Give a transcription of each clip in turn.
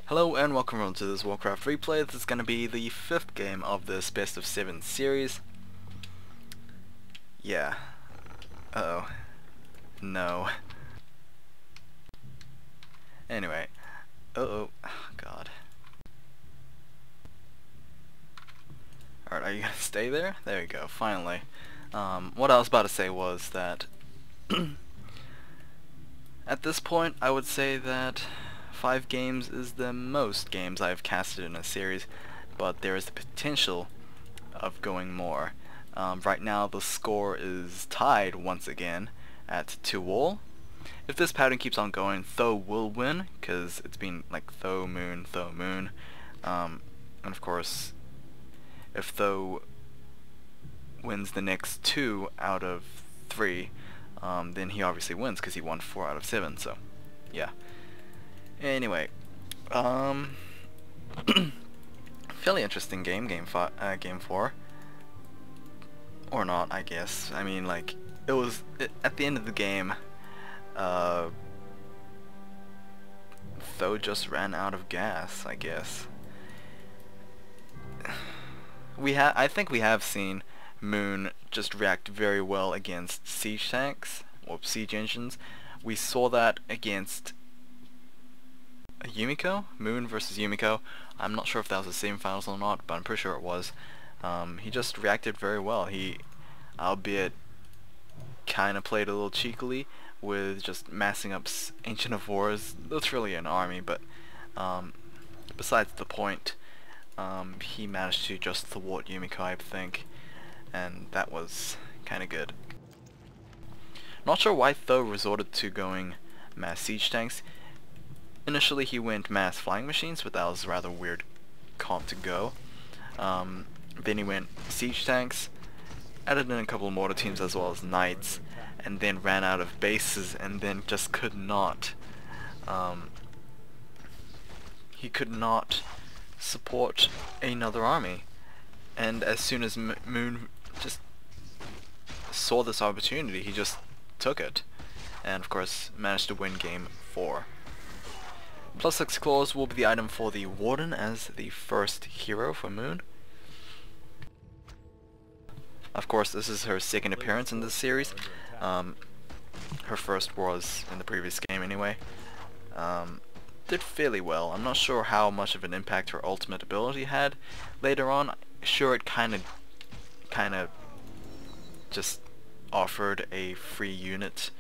Hello and welcome everyone to this Warcraft replay. This is going to be the 5th game of this best of 7 series. Yeah. Uh-oh. No. Anyway. Oh god. Alright, are you going to stay there? There we go, finally. What I was about to say was that at this point I would say that 5 games is the most games I've casted in a series, but there is the potential of going more. Right now the score is tied once again at 2-all. If this pattern keeps on going, Tho will win, because it's been like Tho, Moon, and of course if Tho wins the next 2 out of 3, then he obviously wins because he won 4 out of 7, so yeah. Anyway, fairly interesting game 4, or not, I guess. I mean, like, at the end of the game, Tho just ran out of gas, I guess. I think we have seen Moon just react very well against siege tanks, or siege engines. We saw that against Yumiko, Moon versus Yumiko. I'm not sure if that was the same finals or not, but I'm pretty sure it was. He just reacted very well. He, albeit kinda played a little cheekily with just massing up Ancient of Wars. That's really an army, but besides the point, he managed to just thwart Yumiko, I think, and that was kinda good. Not sure why Tho resorted to going mass siege tanks. Initially he went mass flying machines, but that was a rather weird comp to go. Then he went siege tanks, added in a couple of mortar teams as well as knights, and then ran out of bases, and then just could not he could not support another army. And as soon as Moon just saw this opportunity, he just took it, and of course managed to win game 4. +6 claws will be the item for the Warden as the first hero for Moon. Of course, this is her second appearance in this series. Her first was in the previous game anyway. Did fairly well. I'm not sure how much of an impact her ultimate ability had later on. Sure, it kinda just offered a free unit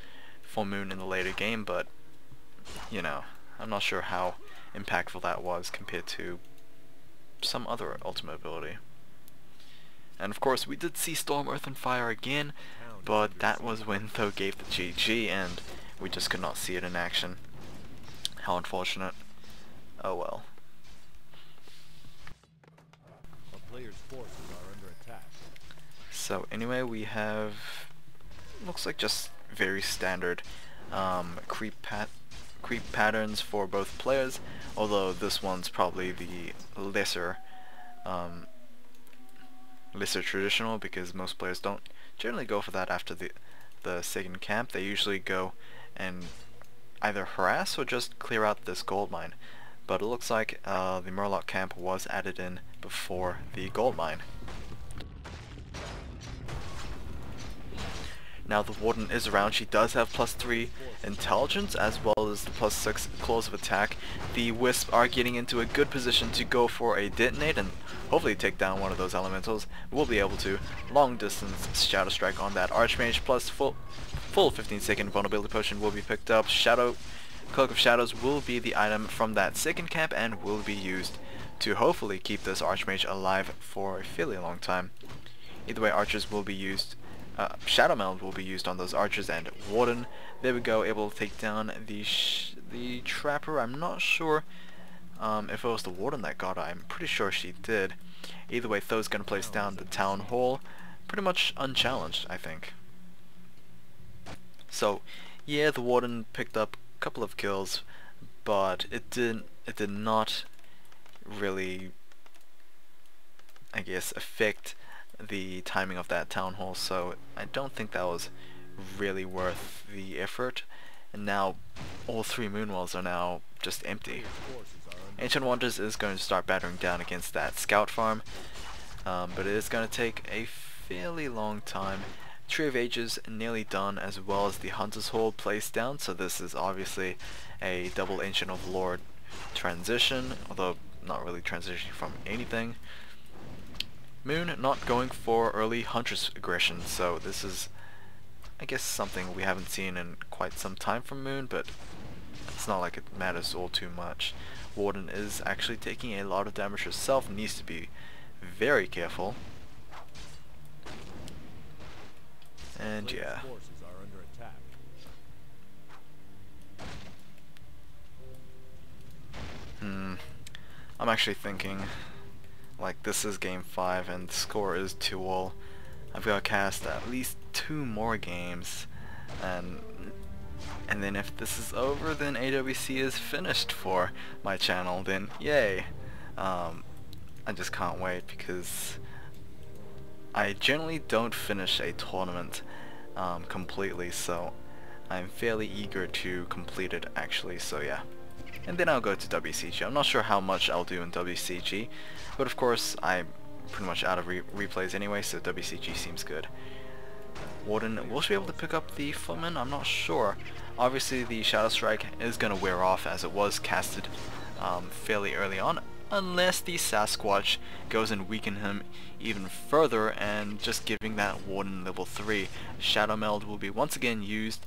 for Moon in the later game, but you know, I'm not sure how impactful that was compared to some other ultimate ability. And of course we did see Storm, Earth and Fire again, but that was when Tho gave the GG and we just could not see it in action. How unfortunate. Oh well. So anyway, we have, looks like just very standard creep patterns for both players, although this one's probably the lesser traditional, because most players don't generally go for that after the second camp. They usually go and either harass or just clear out this gold mine, but it looks like the Murloc camp was added in before the gold mine. Now the Warden is around. She does have +3 intelligence as well as the +6 claws of attack. The Wisp are getting into a good position to go for a detonate and hopefully take down one of those elementals. We'll be able to. Long distance Shadow Strike on that Archmage, plus full 15-second vulnerability potion will be picked up. Cloak of Shadows will be the item from that second camp and will be used to hopefully keep this Archmage alive for a fairly long time. Either way, archers will be used. Shadow Meld will be used on those archers, and Warden, there we go, able to take down the Trapper. I'm not sure if it was the Warden that got her. I'm pretty sure she did. Either way, Tho's gonna place down the Town Hall pretty much unchallenged, I think. So yeah, the Warden picked up a couple of kills, but it did not really, I guess, affect the timing of that Town Hall, so I don't think that was really worth the effort. And now all 3 Moonwells are now just empty. Ancient Wonders is going to start battering down against that scout farm, but it is going to take a fairly long time. Tree of Ages nearly done, as well as the Hunter's Hall placed down, so this is obviously a double Ancient of Lord transition, although not really transitioning from anything. Moon not going for early Huntress aggression, so this is, I guess, something we haven't seen in quite some time from Moon, but it's not like it matters all too much. Warden is actually taking a lot of damage herself, needs to be very careful. And yeah. I'm actually thinking, like, this is game 5 and the score is 2-all. I've got to cast at least 2 more games, and then if this is over, then AWC is finished for my channel, then yay. I just can't wait, because I generally don't finish a tournament completely, so I'm fairly eager to complete it actually, so yeah. And then I'll go to WCG. I'm not sure how much I'll do in WCG, but of course I'm pretty much out of replays anyway, so WCG seems good. Warden, will she be able to pick up the Footman? I'm not sure. Obviously the Shadow Strike is going to wear off, as it was casted fairly early on, unless the Sasquatch goes and weaken him even further, and just giving that Warden level 3. Shadow Meld will be once again used.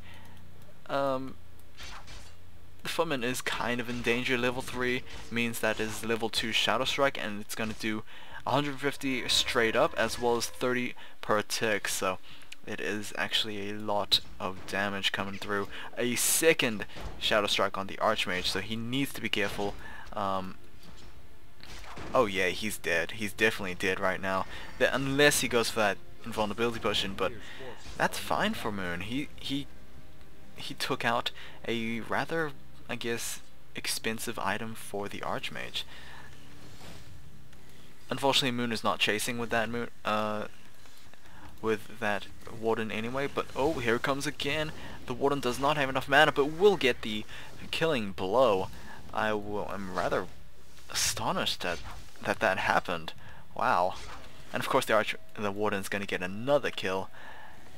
The Footman is kind of in danger. Level 3 means that is level 2 Shadow Strike, and it's going to do 150 straight up as well as 30 per tick, so it is actually a lot of damage coming through. A second Shadow Strike on the Archmage, so he needs to be careful. Oh yeah, he's dead. He's definitely dead right now. Unless he goes for that invulnerability potion, but that's fine for Moon. He took out a rather, I guess, expensive item for the Archmage. Unfortunately, Moon is not chasing with that Warden anyway, but oh, here it comes again. The Warden does not have enough mana, but will get the killing blow. I'm rather astonished that happened. Wow. And of course the Warden's gonna get another kill,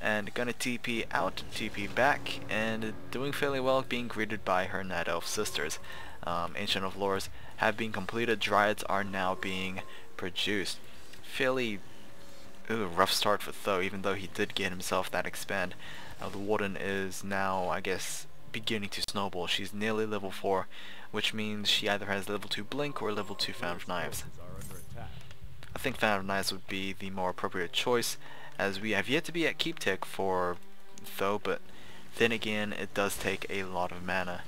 and gonna TP out, TP back, and doing fairly well, being greeted by her Night Elf sisters. Ancient of Lores have been completed, Dryads are now being produced. Fairly rough start for Tho, even though he did get himself that expand. The Warden is now, I guess, beginning to snowball. She's nearly level 4, which means she either has level 2 Blink or level 2 Fan of Knives. I think Fan of Knives would be the more appropriate choice, as we have yet to be at Keep Tick for Tho, but then again, it does take a lot of mana.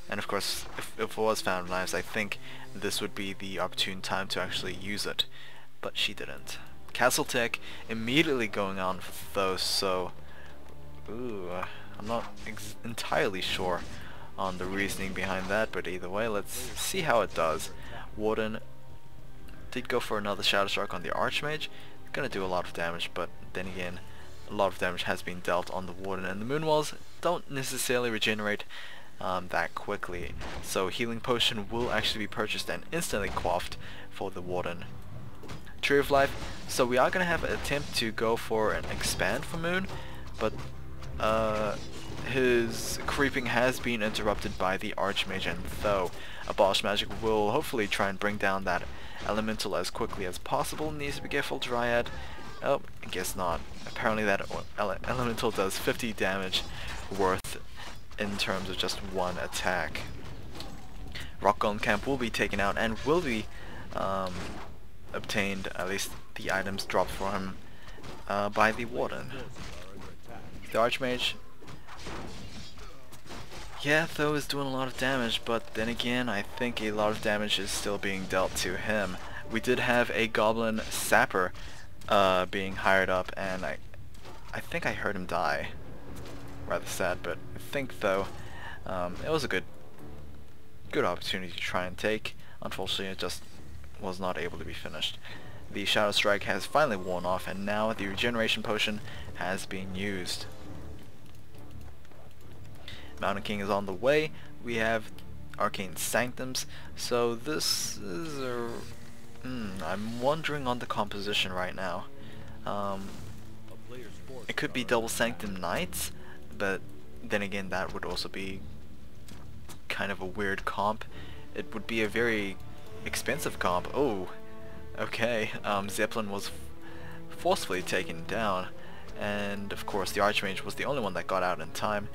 And of course, if it was Fan of Knives, I think this would be the opportune time to actually use it, but she didn't. Castle Tech immediately going on for those, so I'm not entirely sure on the reasoning behind that, but either way, let's see how it does. Warden did go for another Shadow Strike on the Archmage. Gonna do a lot of damage, but then again, a lot of damage has been dealt on the Warden, and the Moonwalls don't necessarily regenerate that quickly, so Healing Potion will actually be purchased and instantly quaffed for the Warden. Tree of Life, so we are going to have an attempt to go for an expand for Moon, but his creeping has been interrupted by the Archmage, and Tho. Abolish Magic will hopefully try and bring down that Elemental as quickly as possible. Needs to be careful, Dryad. Oh, I guess not. Apparently that Elemental does 50 damage worth in terms of just one attack. Rock Golem Camp will be taken out and will be obtained, at least the items dropped for him, by the Warden. The Archmage, yeah, Tho is doing a lot of damage, but then again, I think a lot of damage is still being dealt to him. We did have a Goblin Sapper being hired up, and I think I heard him die. Rather sad, but I think Tho, it was a good opportunity to try and take. Unfortunately, it just was not able to be finished. The Shadow Strike has finally worn off, and now the Regeneration Potion has been used. Mountain King is on the way. We have Arcane Sanctums. So this is a... I'm wondering on the composition right now. It could be Double Sanctum Knights, but then again that would also be kind of a weird comp. It would be a very expensive comp. Oh, okay. Zeppelin was forcefully taken down, and of course the Archmage was the only one that got out in time,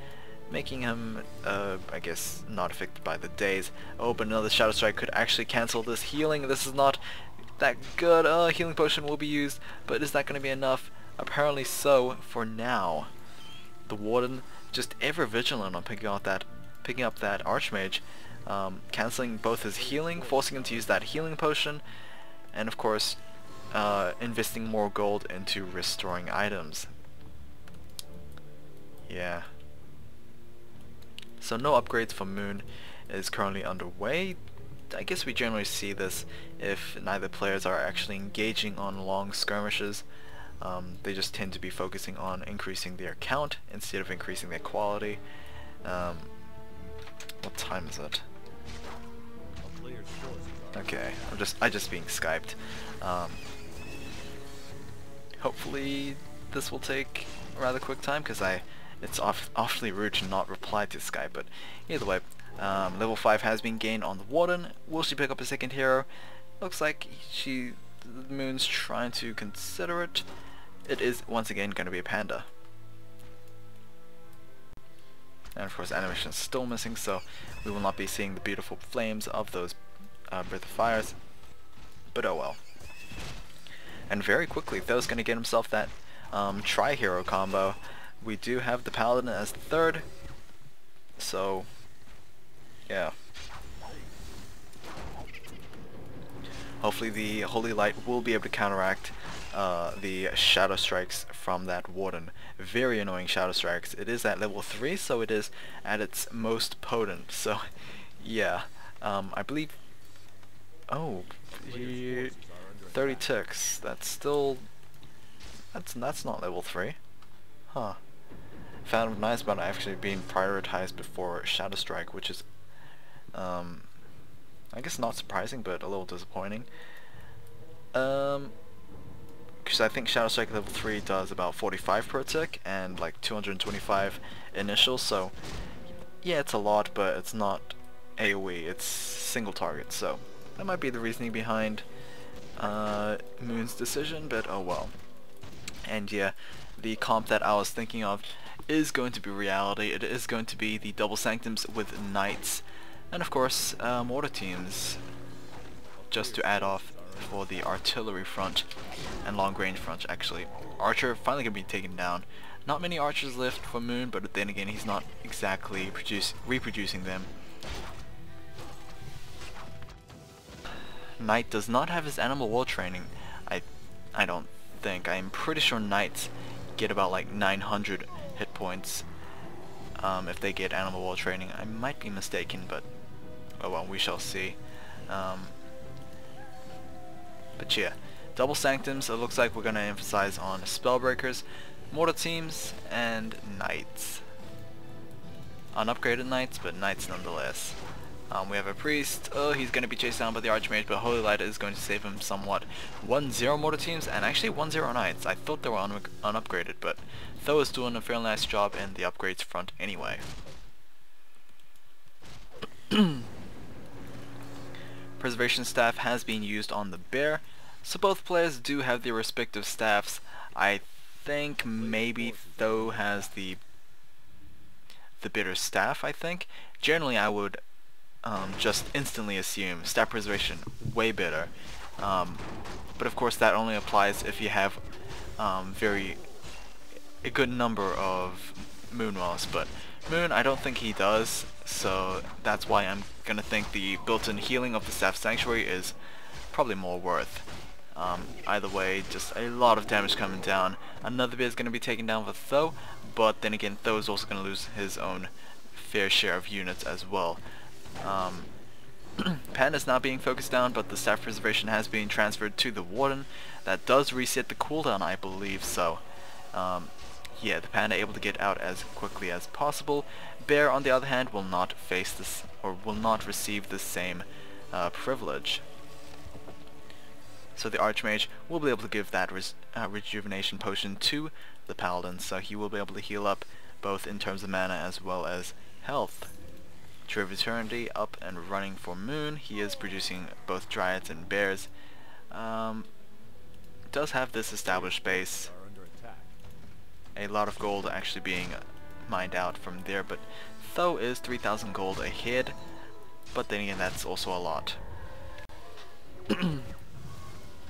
making him, I guess, not affected by the daze. Oh, but another Shadow Strike could actually cancel this healing. This is not that good. Healing Potion will be used, but is that going to be enough? Apparently so, for now. The Warden just ever vigilant on picking up that Archmage, cancelling both his healing, forcing him to use that healing potion, and of course investing more gold into restoring items. Yeah. So no upgrades for Moon is currently underway. I guess we generally see this if neither players are actually engaging on long skirmishes. They just tend to be focusing on increasing their count instead of increasing their quality. What time is it? Okay, I just being Skyped. Hopefully this will take a rather quick time, because it's awfully rude to not reply to Skype, but either way, level 5 has been gained on the Warden. Will she pick up a second hero? Looks like the Moon's trying to consider it. It is once again going to be a Panda. And of course animation is still missing, so we will not be seeing the beautiful flames of those Breath of Fires, but oh well. And very quickly, Tho's going to get himself that tri-hero combo. We do have the Paladin as third, so yeah. Hopefully the Holy Light will be able to counteract the Shadow Strikes from that Warden. Very annoying Shadow Strikes. It is at level 3, so it is at its most potent. So yeah, I believe... Oh, 30 ticks. That's still... That's not level 3. Huh. Phantom of Night's actually being prioritized before Shadow Strike, which is I guess not surprising, but a little disappointing. Because I think Shadow Strike level 3 does about 45 per tick and like 225 initial, so yeah, it's a lot, but it's not AoE, it's single target, so that might be the reasoning behind Moon's decision, but oh well. And yeah, the comp that I was thinking of is going to be reality. It is going to be the Double Sanctums with Knights, and of course mortar teams, just to add off for the artillery front and long range front. Actually, Archer finally gonna be taken down. Not many archers left for Moon, but then again he's not exactly reproducing them. Knight does not have his animal wall training. I don't think. I'm pretty sure Knights get about like 900 hit points if they get animal wall training. I might be mistaken, but oh well, we shall see. But yeah, Double Sanctums, it looks like we're going to emphasize on Spellbreakers, Mortar Teams, and Knights. Unupgraded Knights, but Knights nonetheless. We have a Priest. Oh, he's going to be chased down by the Archmage, but Holy Light is going to save him somewhat. 1-0 Mortar Teams, and actually 1-0 Knights. I thought they were unupgraded, but Tho is doing a fairly nice job in the upgrades front anyway. Preservation Staff has been used on the Bear, so both players do have their respective staffs. I think maybe Tho has the better staff, I think. Generally I would just instantly assume Staff Preservation way better, but of course that only applies if you have a good number of Moonwells, but Moon, I don't think he does, so that's why I'm gonna think the built-in healing of the Staff Sanctuary is probably more worth. Either way, just a lot of damage coming down. Another bit is gonna be taken down with Tho, but then again, Tho is also gonna lose his own fair share of units as well. Panda is now being focused down, but the Staff Preservation has been transferred to the Warden. That does reset the cooldown, I believe, so yeah, the Panda able to get out as quickly as possible. Bear, on the other hand, will not face this, or will not receive the same privilege. So the Archmage will be able to give that rejuvenation potion to the Paladin, so he will be able to heal up both in terms of mana as well as health. Tree of Eternity up and running for Moon. He is producing both Dryads and Bears. Does have this established base. A lot of gold actually being mined out from there, but Tho is 3,000 gold ahead, but then again that's also a lot.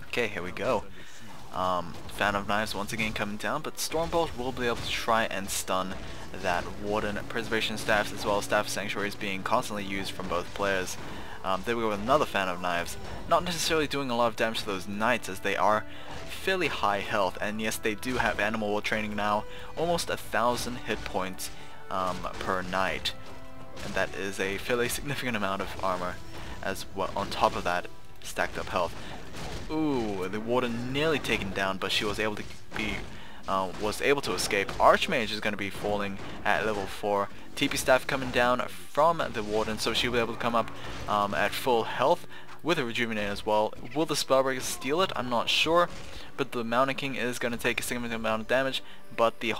Okay, here we go. Fan of Knives once again coming down, but Stormbolt will be able to try and stun that Warden. Preservation Staffs as well as Staff Sanctuaries being constantly used from both players. There we go with another Fan of Knives. Not necessarily doing a lot of damage to those Knights as they are fairly high health, and yes, they do have Animal War training now, almost 1,000 hit points per Knight, and that is a fairly significant amount of armor as well on top of that stacked up health. Ooh, the Warden nearly taken down, but she was able to escape. Archmage is going to be falling at level 4. TP Staff coming down from the Warden, so she'll be able to come up at full health with a Rejuvenate as well. Will the Spellbreaker steal it? I'm not sure, but the Mountain King is going to take a significant amount of damage, but the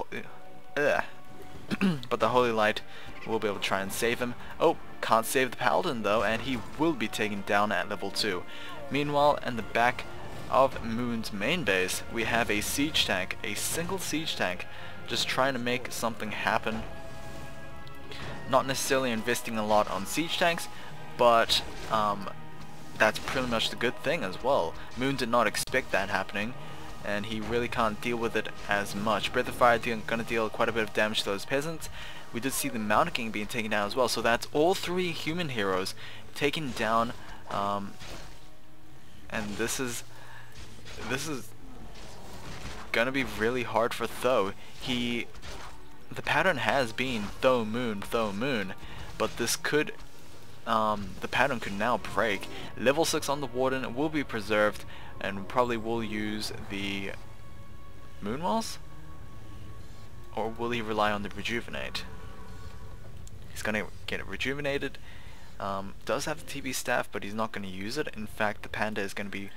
but the Holy Light will be able to try and save him. Oh, can't save the Paladin though, and he will be taken down at level 2. Meanwhile, in the back of Moon's main base, we have a siege tank, a single siege tank, just trying to make something happen. Not necessarily investing a lot on siege tanks, but that's pretty much the good thing as well. Moon did not expect that happening, and he really can't deal with it as much. Breath of Fire gonna deal quite a bit of damage to those peasants. We did see the Mountain King being taken down as well, so that's all 3 human heroes taken down, and this is gonna be really hard for Tho. The pattern has been Tho Moon, but this could the pattern could now break. Level 6 on the Warden will be preserved, and probably will use the Moon Walls, or will he rely on the Rejuvenate? He's gonna get it rejuvenated. Does have the TB Staff, but he's not going to use it. In fact, the Panda is going to be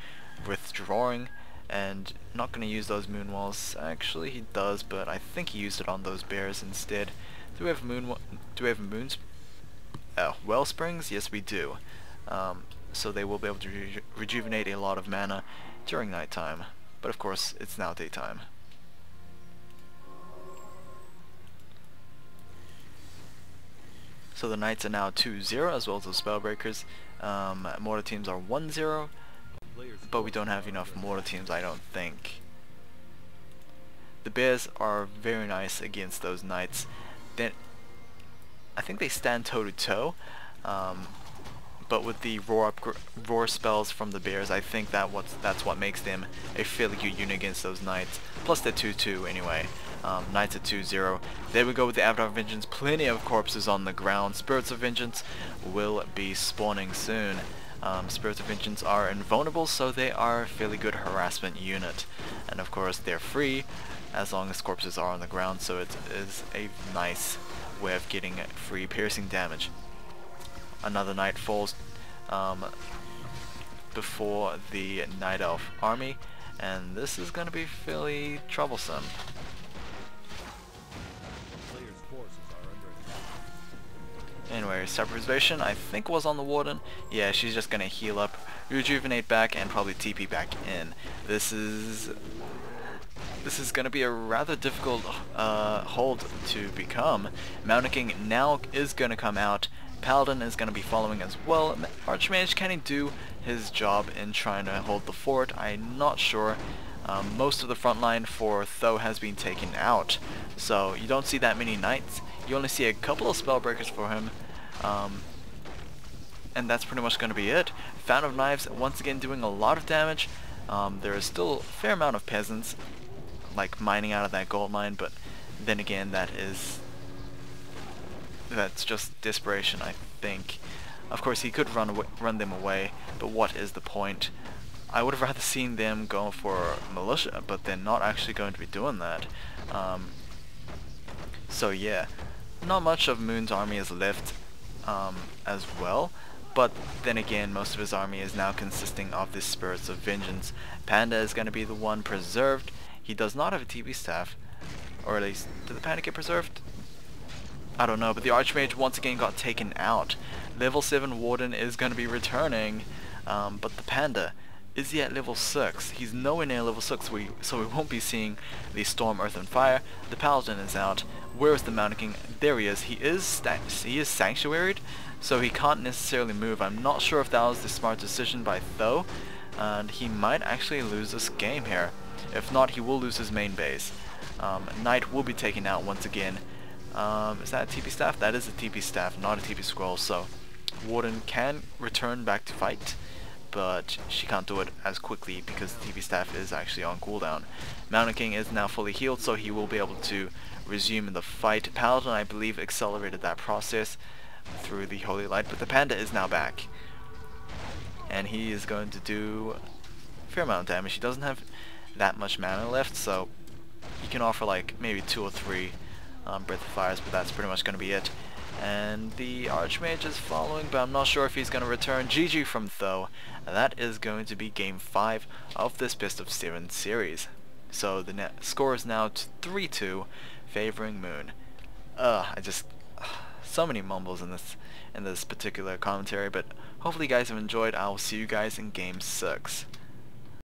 withdrawing and not going to use those Moon Walls. Actually, he does, but I think he used it on those Bears instead. Do we have Wellsprings? Yes, we do. So they will be able to rejuvenate a lot of mana during nighttime. But of course, it's now daytime. So the Knights are now 2-0 as well as the Spellbreakers. Mortar teams are 1-0, but we don't have enough mortar teams, I don't think. The Bears are very nice against those Knights. I think they stand toe to toe, but with the roar spells from the Bears, I think that's what makes them a fairly good unit against those Knights. Plus they're 2-2 anyway. Knights at 2-0. There we go with the Avatar of Vengeance. Plenty of corpses on the ground. Spirits of Vengeance will be spawning soon. Spirits of Vengeance are invulnerable, so they are a fairly good harassment unit. And of course they're free as long as corpses are on the ground, so it is a nice way of getting free piercing damage. Another Knight falls before the Night Elf army, and this is going to be fairly troublesome. Anyway, Self-Preservation I think was on the Warden. Yeah, she's just gonna heal up, rejuvenate back, and probably TP back in. This is gonna be a rather difficult hold to become. Mountain King now is gonna come out. Paladin is gonna be following as well. Archmage, can he do his job in trying to hold the fort? I'm not sure. Most of the front line for Tho has been taken out, so you don't see that many Knights. You only see a couple of Spellbreakers for him, and that's pretty much going to be it. Fan of Knives once again doing a lot of damage. There is still a fair amount of peasants like mining out of that gold mine, but then again that's just desperation, I think. Of course he could run them away, but what is the point? I would have rather seen them go for militia, but they're not actually going to be doing that. So yeah, not much of Moon's army is left as well, but then again most of his army is now consisting of the Spirits of Vengeance. Panda is going to be the one preserved. He does not have a TB staff, or at least did the Panda get preserved? I don't know, but the Archmage once again got taken out. Level 7 Warden is going to be returning, but the Panda, is he at level 6? He's nowhere near level 6, so we won't be seeing the Storm, Earth, and Fire. The Paladin is out. Where is the Mountain King? There he is. He is sanctuaried, so he can't necessarily move. I'm not sure if that was the smart decision by Tho, and he might actually lose this game here. If not, he will lose his main base. Knight will be taken out once again. Is that a TP staff? That is a TP staff, not a TP scroll, so Warden can return back to fight, but she can't do it as quickly because the TP staff is actually on cooldown. Mountain King is now fully healed, so he will be able to resume the fight. Paladin, I believe, accelerated that process through the Holy Light, but the Panda is now back, and he is going to do a fair amount of damage. He doesn't have that much mana left, so he can offer like maybe 2 or 3 Breath of Fires, but that's pretty much going to be it. And the Archmage is following, but I'm not sure if he's going to return. GG from Tho. That is going to be game 5 of this best of 7 series. So the score is now 3-2 favoring Moon. So many mumbles in this particular commentary, but hopefully you guys have enjoyed. I will see you guys in game 6.